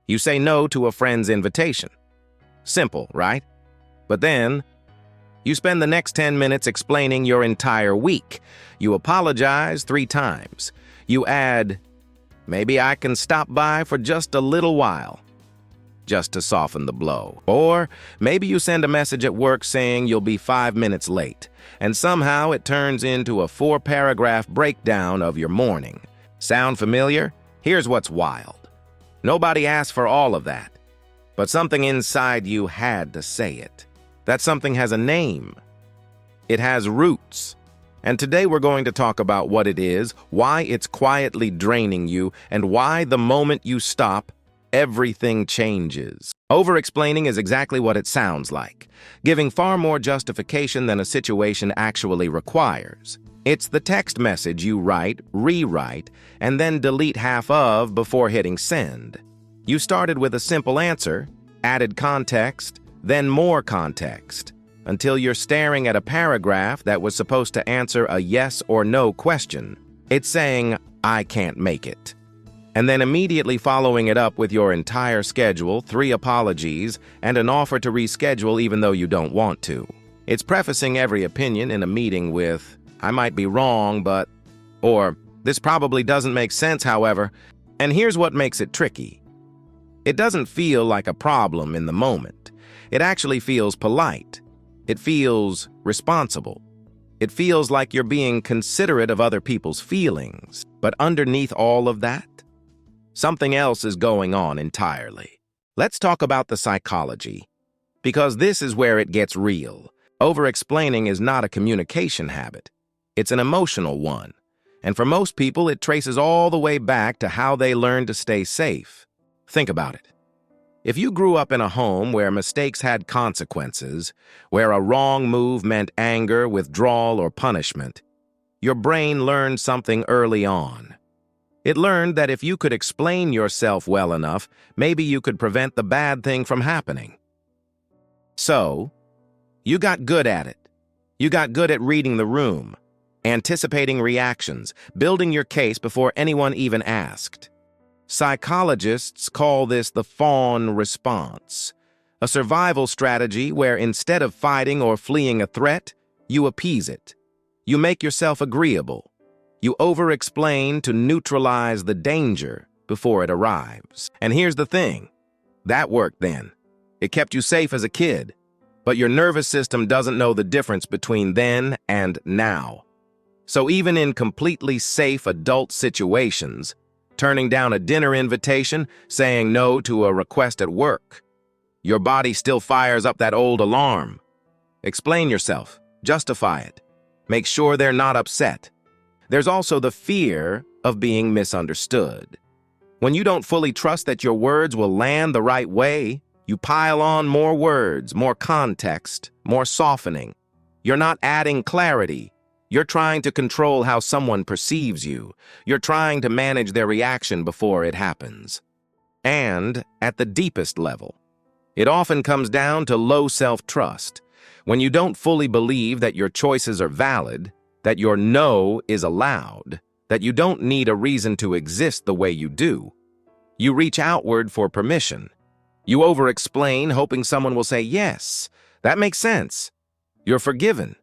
You say no to a friend's invitation. Simple, right? But then, you spend the next 10 minutes explaining your entire week. You apologize 3 times. You add, maybe I can stop by for just a little while, just to soften the blow. Or maybe you send a message at work saying you'll be 5 minutes late, and somehow it turns into a 4-paragraph breakdown of your morning. Sound familiar? Here's what's wild. Nobody asked for all of that, but something inside you had to say it. That something has a name. It has roots. And today we're going to talk about what it is, why it's quietly draining you, and why the moment you stop, everything changes. Over-explaining is exactly what it sounds like, giving far more justification than a situation actually requires. It's the text message you write, rewrite, and then delete half of before hitting send. You started with a simple answer, added context, then more context, until you're staring at a paragraph that was supposed to answer a yes or no question. It's saying, I can't make it. And then immediately following it up with your entire schedule, 3 apologies, and an offer to reschedule even though you don't want to. It's prefacing every opinion in a meeting with, I might be wrong, but, or, this probably doesn't make sense, however. And here's what makes it tricky. It doesn't feel like a problem in the moment. It actually feels polite. It feels responsible. It feels like you're being considerate of other people's feelings. But underneath all of that, something else is going on entirely. Let's talk about the psychology, because this is where it gets real. Over-explaining is not a communication habit. It's an emotional one. And for most people, it traces all the way back to how they learned to stay safe. Think about it. If you grew up in a home where mistakes had consequences, where a wrong move meant anger, withdrawal, or punishment, your brain learned something early on. It learned that if you could explain yourself well enough, maybe you could prevent the bad thing from happening. So, you got good at it. You got good at reading the room, anticipating reactions, building your case before anyone even asked. Psychologists call this the Fawn response, a survival strategy where instead of fighting or fleeing a threat, you appease it. You make yourself agreeable. You over-explain to neutralize the danger before it arrives. And here's the thing. That worked then. It kept you safe as a kid. But your nervous system doesn't know the difference between then and now. So even in completely safe adult situations, turning down a dinner invitation, saying no to a request at work, your body still fires up that old alarm. Explain yourself. Justify it. Make sure they're not upset. There's also the fear of being misunderstood. When you don't fully trust that your words will land the right way, you pile on more words, more context, more softening. You're not adding clarity. You're trying to control how someone perceives you. You're trying to manage their reaction before it happens. And at the deepest level, it often comes down to low self-trust. When you don't fully believe that your choices are valid, that your no is allowed, that you don't need a reason to exist the way you do, you reach outward for permission. You over-explain, hoping someone will say, yes, that makes sense. You're forgiven.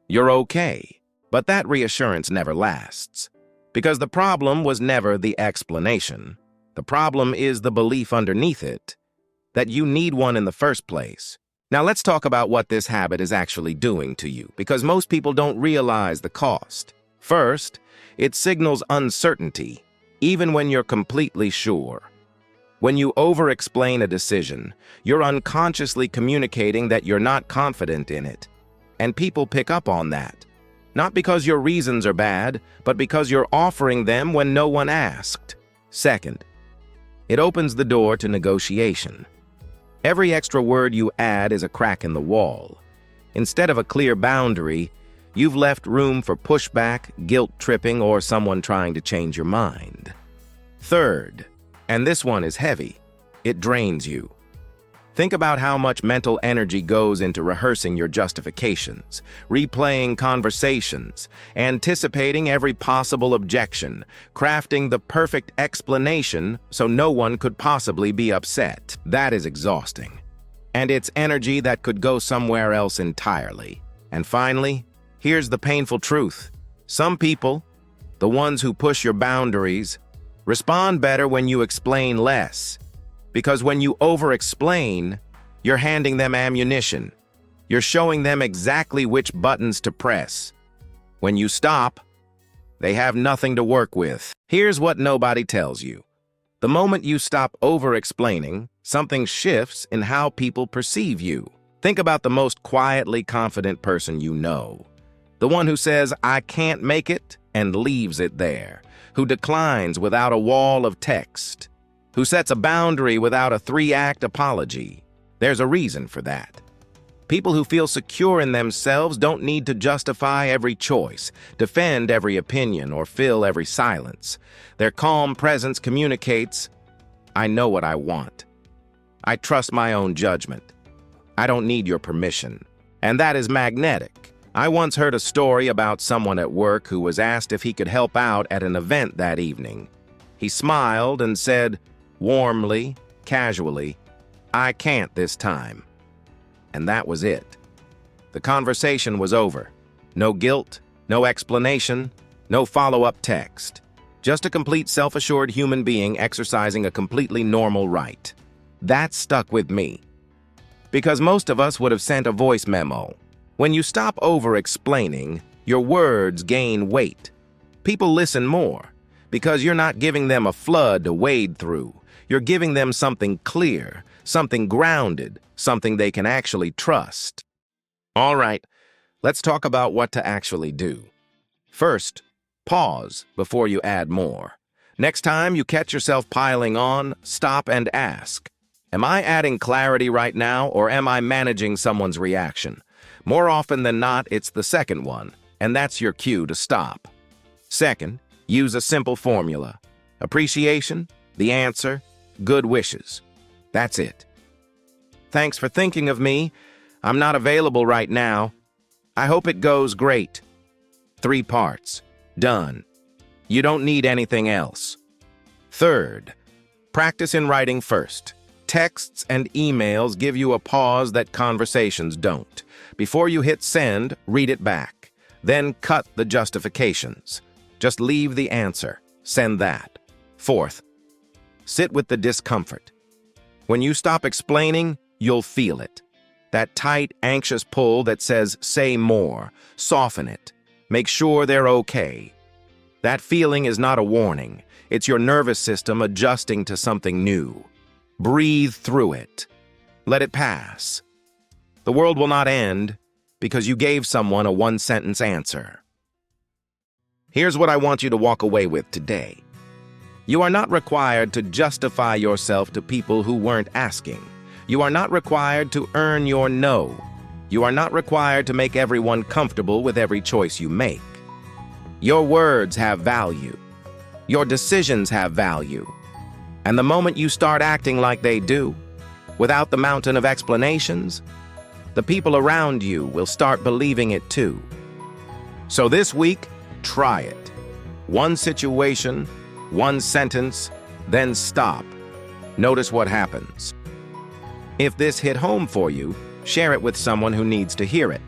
You're okay. But that reassurance never lasts. Because the problem was never the explanation. The problem is the belief underneath it, that you need one in the first place. Now let's talk about what this habit is actually doing to you, because most people don't realize the cost. First, it signals uncertainty, even when you're completely sure. When you over-explain a decision, you're unconsciously communicating that you're not confident in it. And people pick up on that. Not because your reasons are bad, but because you're offering them when no one asked. Second, it opens the door to negotiation. Every extra word you add is a crack in the wall. Instead of a clear boundary, you've left room for pushback, guilt-tripping, or someone trying to change your mind. Third, and this one is heavy, it drains you. Think about how much mental energy goes into rehearsing your justifications, replaying conversations, anticipating every possible objection, crafting the perfect explanation so no one could possibly be upset. That is exhausting. And it's energy that could go somewhere else entirely. And finally, here's the painful truth. Some people, the ones who push your boundaries, respond better when you explain less. Because when you over-explain, you're handing them ammunition. You're showing them exactly which buttons to press. When you stop, they have nothing to work with. Here's what nobody tells you. The moment you stop over-explaining, something shifts in how people perceive you. Think about the most quietly confident person you know. The one who says, "I can't make it," and leaves it there. Who declines without a wall of text. Who sets a boundary without a 3-act apology. There's a reason for that. People who feel secure in themselves don't need to justify every choice, defend every opinion, or fill every silence. Their calm presence communicates, "I know what I want. I trust my own judgment. I don't need your permission." And that is magnetic. I once heard a story about someone at work who was asked if he could help out at an event that evening. He smiled and said, warmly, casually, "I can't this time." And that was it. The conversation was over. No guilt, no explanation, no follow-up text. Just a complete self-assured human being exercising a completely normal right. That stuck with me. Because most of us would have sent a voice memo. When you stop over-explaining, your words gain weight. People listen more, because you're not giving them a flood to wade through. You're giving them something clear, something grounded, something they can actually trust. All right, let's talk about what to actually do. First, pause before you add more. Next time you catch yourself piling on, stop and ask, am I adding clarity right now, or am I managing someone's reaction? More often than not, it's the second one, and that's your cue to stop. Second, use a simple formula. Appreciation, the answer, good wishes. That's it. Thanks for thinking of me. I'm not available right now. I hope it goes great. 3 parts. Done. You don't need anything else. Third, practice in writing first. Texts and emails give you a pause that conversations don't. Before you hit send, read it back. Then cut the justifications. Just leave the answer. Send that. Fourth, sit with the discomfort. When you stop explaining, you'll feel it. That tight, anxious pull that says, say more, soften it. Make sure they're okay. That feeling is not a warning. It's your nervous system adjusting to something new. Breathe through it. Let it pass. The world will not end because you gave someone a 1-sentence answer. Here's what I want you to walk away with today. You are not required to justify yourself to people who weren't asking. You are not required to earn your no. You are not required to make everyone comfortable with every choice you make. Your words have value. Your decisions have value. And the moment you start acting like they do, without the mountain of explanations, the people around you will start believing it too. So this week, try it. One situation, 1 sentence, then stop. Notice what happens. If this hit home for you, share it with someone who needs to hear it.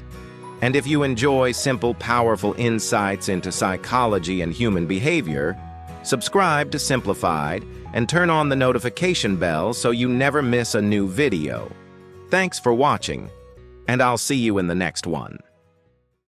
And if you enjoy simple, powerful insights into psychology and human behavior, subscribe to Simplified and turn on the notification bell so you never miss a new video. Thanks for watching, and I'll see you in the next one.